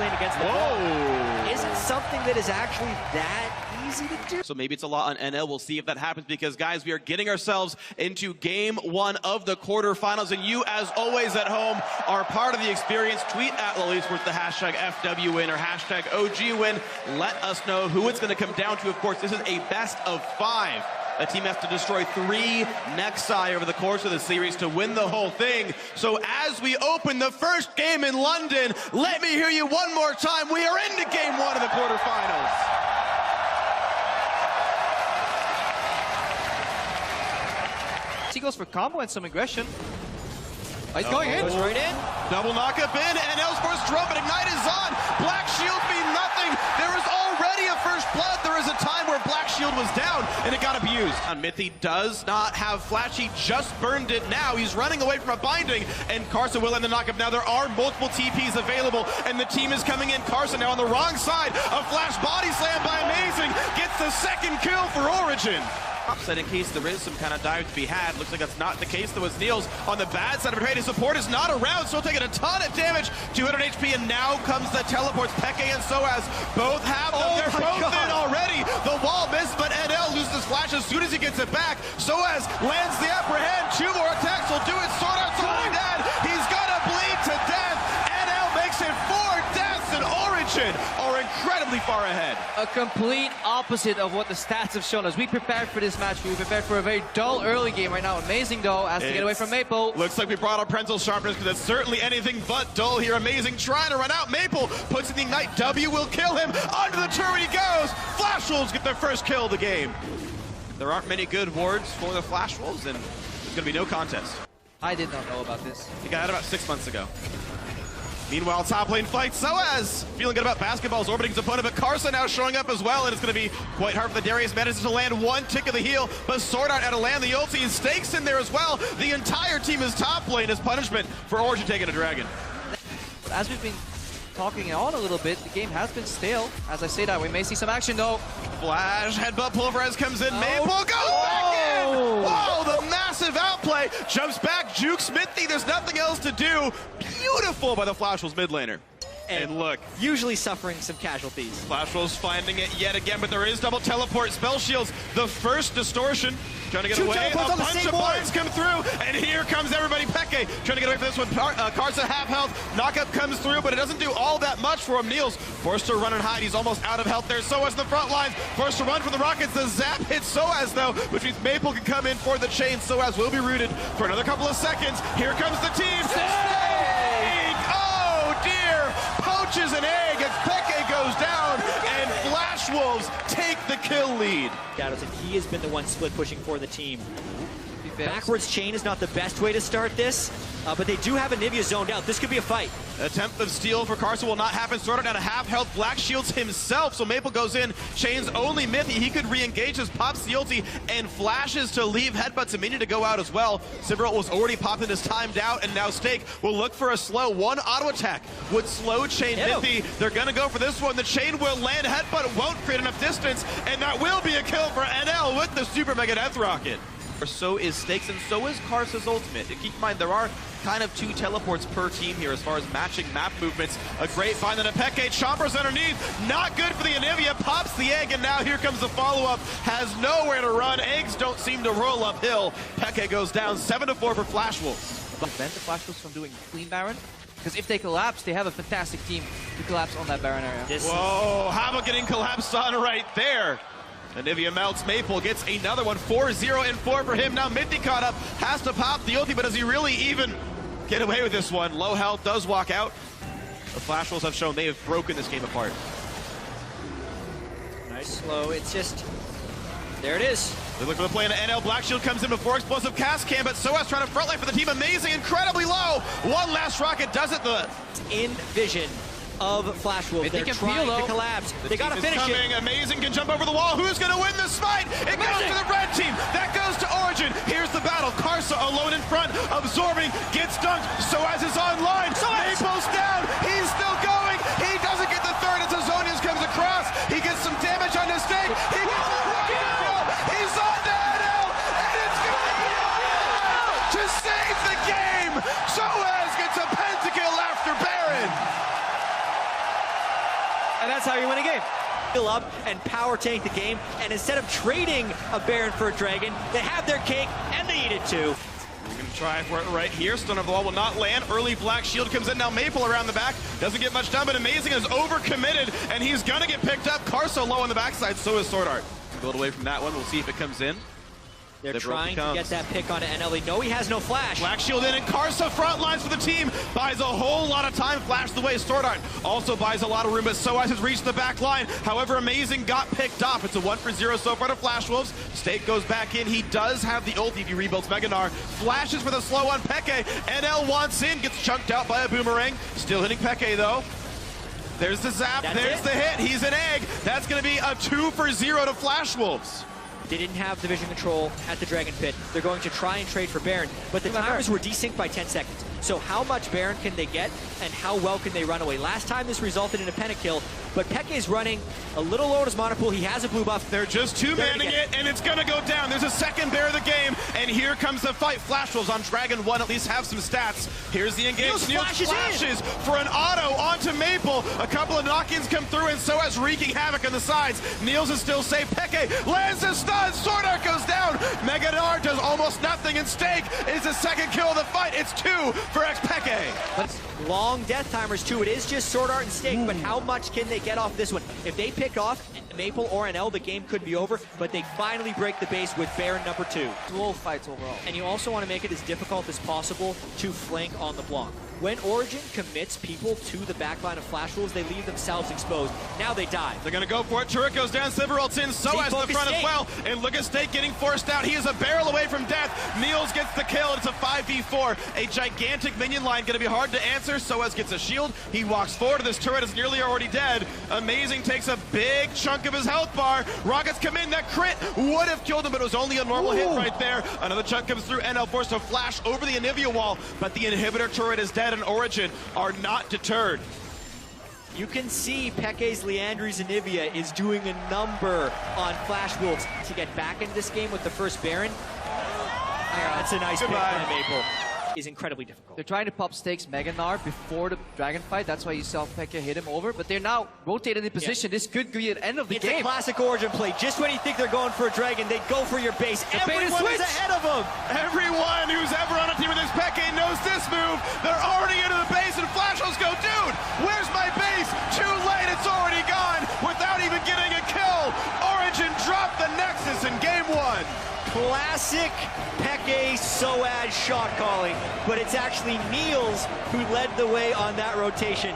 lane against the ball isn't something that is actually that easy to do. So maybe it's a lot on NL. We'll see if that happens because, guys, we are getting ourselves into game one of the quarterfinals. And you, as always at home, are part of the experience. Tweet at LoLeSports the hashtag FWWin or hashtag OGWin. Let us know who it's going to come down to. Of course, this is a best of 5. A team has to destroy 3 Nexi over the course of the series to win the whole thing. So as we open the first game in London, let me hear you one more time. We are into game 1 of the quarterfinals. He goes for combo and some aggression. Oh, he's going in. Goes right in. Double knockup in, and Elspor's drone, but Ignite is on. Black Shield mean nothing. There is already a first blood. There is a time where Black Shield was down, and it got abused. Mithy does not have Flash. He just burned it now. He's running away from a binding, and Carson will end the knockup. Now there are multiple TPs available, and the team is coming in. Carson now on the wrong side. A Flash body slam by Amazing. Gets the second kill for Origen. Upset in case there is some kind of dive to be had. Looks like that's not the case, though, as Neil's on the bad side of it. His support is not around, still taking a ton of damage. 200 HP, and now comes the teleports. Peke and Soaz both have them. They're both in already. The wall misses, but NL loses Flash as soon as he gets it back. Soaz lands the upper hand. 2 more attacks will do it. Sword Art's only dead. He's gonna bleed to death. NL makes it 4 deaths, and Origen are incredibly far ahead. A complete opposite of what the stats have shown us. We prepared for this match. We prepared for a very dull early game right now. Amazing, though, has to get away from Maple. Looks like we brought our Prenzel sharpness because it's certainly anything but dull here. Amazing trying to run out. Maple puts in the Ignite. W will kill him. Onto the turret he goes. Flash Wolves get their first kill of the game. There aren't many good wards for the Flash Wolves, and there's going to be no contest. I did not know about this. He got out about 6 months ago. Meanwhile, top lane fight. Soaz feeling good about basketballs orbiting his opponent, but Carson now showing up as well, and it's going to be quite hard for the Darius Madison to land one tick of the heel, but Sword Art out to land the ulti, and Stakes in there as well. The entire team is top lane as punishment for Origen taking a dragon. As we've been talking on a little bit, the game has been stale. As I say that, we may see some action, though. Flash, headbutt, pulverize comes in, Maple goes back in! Whoa, the massive outplay, jumps back, jukes Mithy, there's nothing else to do. Beautiful by the Flash Wolves mid laner. And look, usually suffering some casualties. Flash Wolves finding it yet again, but there is double teleport, spell shields, the first distortion, trying to get away, a bunch of binds come through, and here comes everybody. Peke trying to get away from this one. Carson half health, knockup comes through, but it doesn't do all that much for him. Niels forced to run and hide, he's almost out of health there. Soaz in the front lines, forced to run from the Rockets. The zap hits Soaz though, which means Maple can come in for the chain. Soaz will be rooted for another couple of seconds. Here comes the team. Oh dear, poaches an egg as Peke goes down, and Flash Wolves take the kill lead. Shadows, and he has been the one split pushing for the team. Backwards chain is not the best way to start this, but they do have Anivia zoned out. This could be a fight. Attempt of steal for Carson will not happen. Sword Art down to half health. Black shields himself, so Maple goes in. Chains only Mithy. He could re-engage his pops the ulti and flashes to leave headbutts. Amini to go out as well. Sivert was already popping his timed out, and now Stake will look for a slow. One auto attack would slow chain Mithy. They're going to go for this one. The chain will land headbutt. It won't create enough distance, and that will be a kill for NL with the Super Mega Death Rocket. So is Stakes, and so is Carson's ultimate. Keep in mind, there are kind of 2 teleports per team here as far as matching map movements. A great find on Xpeke. Chompers underneath. Not good for the Anivia. Pops the egg, and now here comes the follow-up. Has nowhere to run. Eggs don't seem to roll uphill. Peke goes down 7-4 for Flash Wolves. Prevent the Flash Wolves from doing clean Baron. Because if they collapse, they have a fantastic team to collapse on that Baron area. Whoa, how about getting collapsed on right there? Anivia melts, Maple gets another one, 4-0 and 4 for him. Now Mithy caught up, has to pop the ulti, but does he really even get away with this one? Low health, does walk out. The Flash Wolves have shown they have broken this game apart. Nice slow, it's just, there it is. They look for the play into NL. Black Shield comes in before explosive cast can, but Soaz trying to frontline for the team. Amazing, incredibly low. One last rocket does it. In vision of Flash Wolves. They're trying to collapse. They gotta finish it. Amazing can jump over the wall. Who's gonna win the smite? It goes to the red team. That goes to Origen. Here's the battle. Karsa alone in front, absorbing, gets dunked. Soaz is online. Maple's down. He's still going. He doesn't get the third as Azonius comes across. He gets some damage on his stake. He gets the rocket kill. He's on to NL, and it's gonna be to save the game. Soaz gets a pentakill after Baron. And that's how you win a game. Fill up and power tank the game, and instead of trading a Baron for a Dragon, they have their cake and they eat it too. We're going to try for it right here. Stone of the Wall will not land. Early Black Shield comes in. Now Maple around the back. Doesn't get much done, but Amazing is overcommitted, and he's going to get picked up. Carso low on the backside, so is Sword Art. Build away from that one. We'll see if it comes in. They're trying to get that pick onto NL. They know he has no flash. Black Shield in, and Carso front lines for the team. Buys a whole lot of time. Flash the way. Sword Art also buys a lot of room, but Soaz has reached the back line. However, Amazing got picked off. It's a 1-for-0 so far to Flash Wolves. Stake goes back in. He does have the ulti if he rebuilds Meganar. Flashes for the slow on Xpeke. NL wants in. Gets chunked out by a boomerang. Still hitting Xpeke, though. There's the zap. There's the hit. He's an egg. That's going to be a 2-for-0 to Flash Wolves. They didn't have the vision control at the Dragon Pit. They're going to try and trade for Baron, but the timers were desynced by 10 seconds. So how much Baron can they get, and how well can they run away? Last time this resulted in a pentakill, but Peke's running a little low on his mana pool. He has a blue buff. They're just two-manning it, and it's going to go down. There's a second bear of the game, and here comes the fight. Flash Wolves on Dragon 1 at least have some stats. Here's the engage. Niels flashes for an auto onto Maple. A couple of knock-ins come through, and so has wreaking havoc on the sides. Niels is still safe. Xpeke lands a stun. Sword Art goes down. Meganar does almost nothing, and Stake is the second kill of the fight. It's 2 for Xpeke. But long death timers too. It is just Sword Art and Stake, but how much can they get off this one? If they pick off Maple or NL, the game could be over, but they finally break the base with Baron number 2. Dual fights overall. And you also want to make it as difficult as possible to flank on the block. When Origen commits people to the backline of Flash Wolves, they leave themselves exposed. Now they die. They're going to go for it. Turret goes down. Sliver ults in. So as the front as well. And look at Stake getting forced out. He is a barrel away from death. Niels gets the kill. It's a 5v4. A gigantic minion line going to be hard to answer. Soaz gets a shield. He walks forward. This turret is nearly already dead. Amazing takes a big chunk of his health bar. Rockets come in. That crit would have killed him, but it was only a normal hit right there. Another chunk comes through. NL forced to flash over the Anivia wall, but the inhibitor turret is dead, and Origen are not deterred. You can see Peke's Liandry's Anivia is doing a number on Flash Wolves. To get back into this game with the first Baron, that's a nice pick by Maple. Is incredibly difficult. They're trying to pop Stake's Meganar before the Dragon fight. That's why you saw Xpeke hit him over. But they're now rotated in position. This could be the end of the game. It's a classic Origen play. Just when you think they're going for a Dragon, they go for your base. Everyone is ahead of them. Everyone who's ever on a team with this Xpeke knows this move. They're already into the base, and Flash Wolves go, dude, where's my base? Too late, it's already gone. Without even getting a kill, Origen dropped the Nexus in game 1. Classic Xpeke Soaz shot calling, but it's actually Niels who led the way on that rotation.